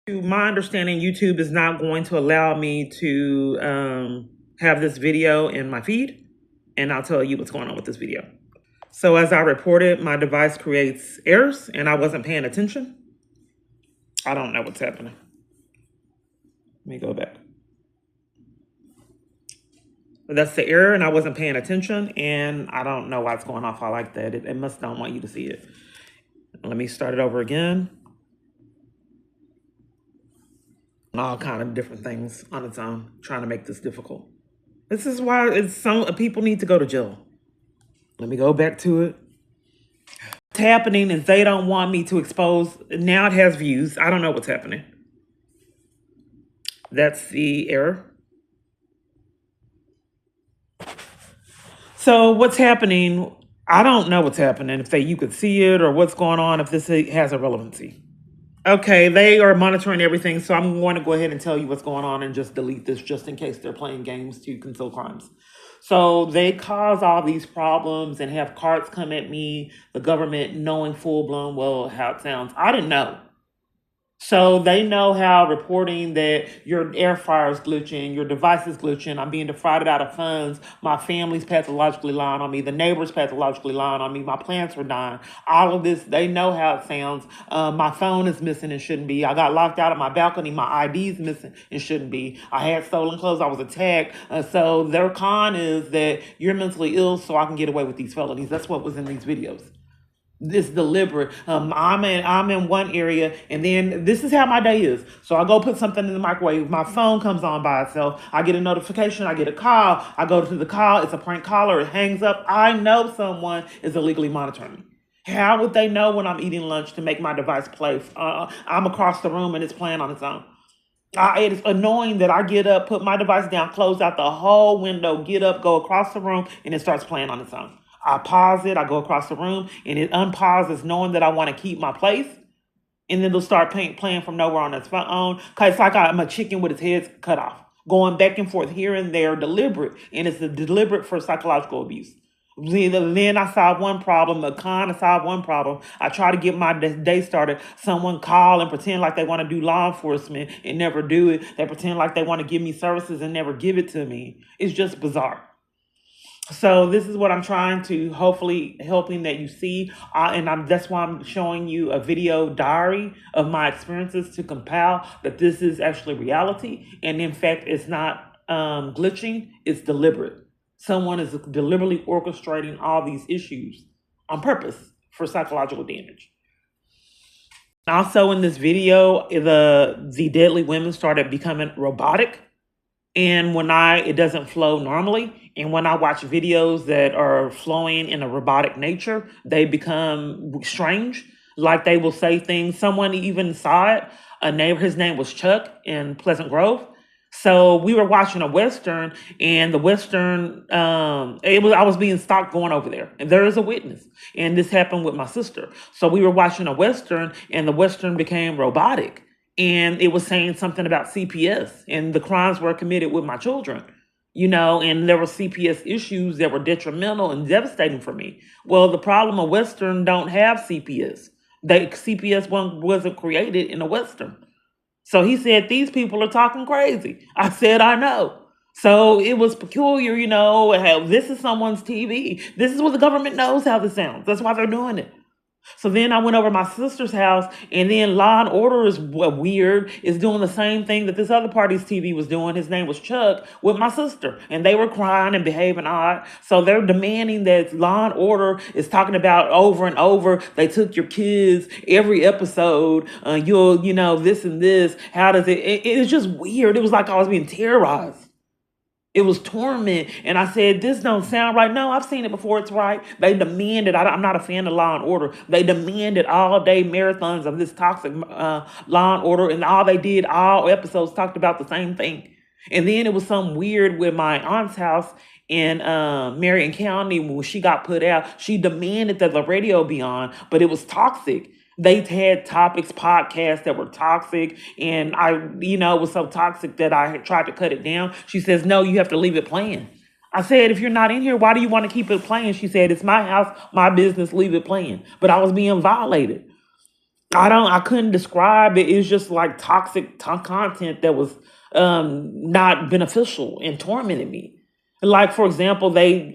To my understanding, YouTube is not going to allow me to have this video in my feed, and I'll tell you what's going on with this video. So as I reported, my device creates errors, and I wasn't paying attention. I don't know what's happening. Let me go back. That's the error, and I wasn't paying attention, and I don't know why it's going off like that. It must not want you to see it. Let me start it over again. All kind of different things on its own, trying to make this difficult. This is why some people need to go to jail. Let me go back to it. What's happening is they don't want me to expose. Now it has views. I don't know what's happening. That's the error. So what's happening? I don't know what's happening. If you could see it or what's going on, if this has a relevancy. Okay, they are monitoring everything, so I'm going to go ahead and tell you what's going on and just delete this just in case they're playing games to conceal crimes. So they cause all these problems and have carts come at me, the government knowing full-blown, well, how it sounds. I didn't know. So they know how reporting that your air fryer is glitching, your device is glitching, I'm being defrauded out of funds, my family's pathologically lying on me, the neighbor's pathologically lying on me, my plants are dying. All of this, they know how it sounds. My phone is missing and shouldn't be. I got locked out of my balcony. My ID is missing and shouldn't be. I had stolen clothes. I was attacked. So their con is that you're mentally ill so I can get away with these felonies. That's what was in these videos. This deliberate. I'm in one area, and then this is how my day is. So I go put something in the microwave. My phone comes on by itself. I get a notification. I get a call. I go to the call. It's a prank caller. It hangs up. I know someone is illegally monitoring me. How would they know when I'm eating lunch to make my device play? I'm across the room and it's playing on its own. It is annoying that I get up, put my device down, close out the whole window, get up, go across the room, and it starts playing on its own. I pause it, I go across the room, and it unpauses knowing that I want to keep my place. And then it'll start playing from nowhere on its phone. Because it's like I'm a chicken with its head cut off, going back and forth here and there, deliberate. And it's deliberate for psychological abuse. Then I solve one problem, I solve one problem. I try to get my day started. Someone call and pretend like they want to do law enforcement and never do it. They pretend like they want to give me services and never give it to me. It's just bizarre. So this is what I'm trying to hopefully helping that you see. That's why I'm showing you a video diary of my experiences to compile that this is actually reality. And in fact, it's not glitching, it's deliberate. Someone is deliberately orchestrating all these issues on purpose for psychological damage. Also in this video, the deadly women started becoming robotic. And it doesn't flow normally. And when I watch videos that are flowing in a robotic nature, they become strange. Like they will say things. Someone even saw it. His name was Chuck in Pleasant Grove. So we were watching a Western, and the Western, I was being stalked going over there. And there is a witness. And this happened with my sister. So we were watching a Western, and the Western became robotic. And it was saying something about CPS and the crimes were committed with my children, and there were CPS issues that were detrimental and devastating for me. Well, the problem of Western don't have CPS. CPS wasn't created in a Western. So he said, these people are talking crazy. I said, I know. So it was peculiar, how this is someone's TV. This is what the government knows how this sounds. That's why they're doing it. So then I went over to my sister's house, and then Law and Order is weird, is doing the same thing that this other party's TV was doing. His name was Chuck, with my sister, and they were crying and behaving odd. So they're demanding that Law and Order is talking about over and over, they took your kids every episode, this and this. How does it was just weird. It was like I was being terrorized. It was torment. And I said, this don't sound right. No, I've seen it before. It's right. They demanded, I'm not a fan of Law and Order. They demanded all day marathons of this toxic Law and Order. And all episodes talked about the same thing. And then it was some weird with my aunt's house in Marion County. When she got put out, she demanded that the radio be on, but it was toxic. They had podcasts that were toxic, and it was so toxic that I had tried to cut it down. She says, no, you have to leave it playing. I said, if you're not in here, why do you want to keep it playing? She said, it's my house, my business, leave it playing. But I was being violated. I couldn't describe it. It's just like toxic content that was not beneficial and tormented me. Like, for example, they,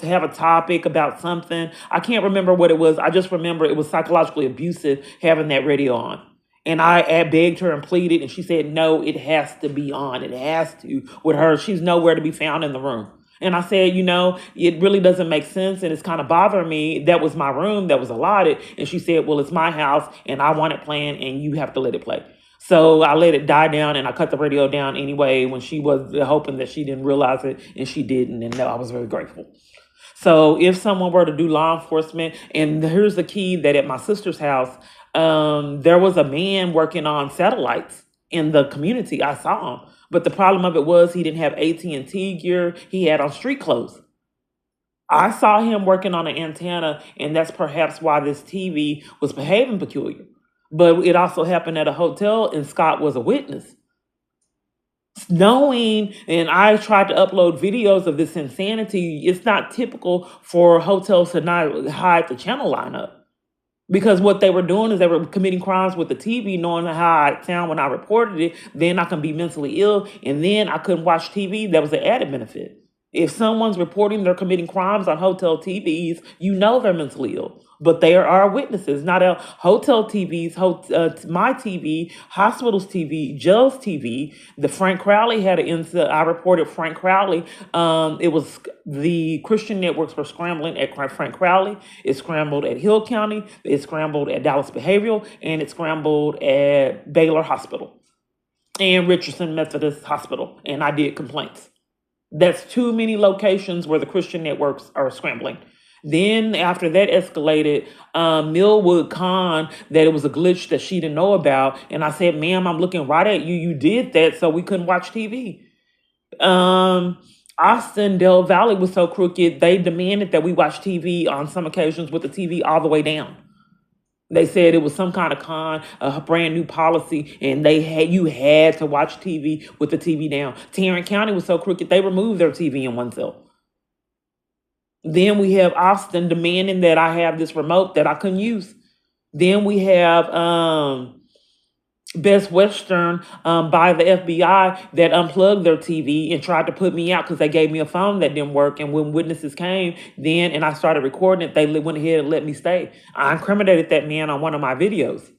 have a topic about something. I can't remember what it was. I just remember it was psychologically abusive having that radio on. And I begged her and pleaded, and she said, no, it has to be on. It has to with her. She's nowhere to be found in the room. And I said, it really doesn't make sense. And it's kind of bothering me. That was my room that was allotted. And she said, well, it's my house and I want it playing and you have to let it play. So I let it die down and I cut the radio down anyway when she was hoping that she didn't realize it, and she didn't. And I was very grateful. So if someone were to do law enforcement, and here's the key, that at my sister's house, there was a man working on satellites in the community. I saw him. But the problem of it was he didn't have AT&T gear. He had on street clothes. I saw him working on an antenna, and that's perhaps why this TV was behaving peculiar. But it also happened at a hotel, and Scott was a witness. Knowing, and I tried to upload videos of this insanity, it's not typical for hotels to not hide the channel lineup. Because what they were doing is they were committing crimes with the TV, knowing how I sound when I reported it. Then I can be mentally ill, and then I couldn't watch TV. That was an added benefit. If someone's reporting they're committing crimes on hotel TVs, they're mentally ill. But there are witnesses, not hotel TVs, my TV, hospitals TV, jails TV. The Frank Crowley had an incident. I reported Frank Crowley. It was the Christian networks were scrambling at Frank Crowley. It scrambled at Hill County. It scrambled at Dallas Behavioral, and it scrambled at Baylor Hospital and Richardson Methodist Hospital. And I did complaints. That's too many locations where the Christian networks are scrambling. Then after that escalated, Millwood Khan, that it was a glitch that she didn't know about. And I said, ma'am, I'm looking right at you. You did that so we couldn't watch TV. Austin, Del Valle was so crooked, they demanded that we watch TV on some occasions with the TV all the way down. They said it was some kind of a brand new policy, and you had to watch TV with the TV down. Tarrant County was so crooked, they removed their TV in one cell. Then we have Austin demanding that I have this remote that I couldn't use. Then we have Best Western by the FBI that unplugged their TV and tried to put me out because they gave me a phone that didn't work. And when witnesses came then and I started recording it, they went ahead and let me stay. I incriminated that man on one of my videos.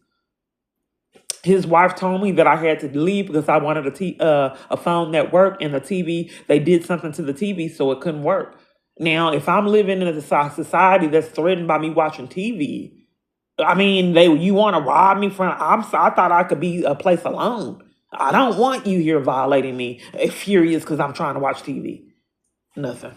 His wife told me that I had to leave because I wanted a phone that worked, and the TV, they did something to the TV so it couldn't work. Now, if I'm living in a society that's threatened by me watching TV, I mean, you want to rob me from? I thought I could be a place alone. I don't want you here violating me, furious because I'm trying to watch TV. Nothing.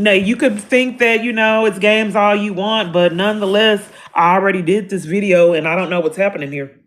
No, you could think that it's games all you want, but nonetheless, I already did this video, and I don't know what's happening here.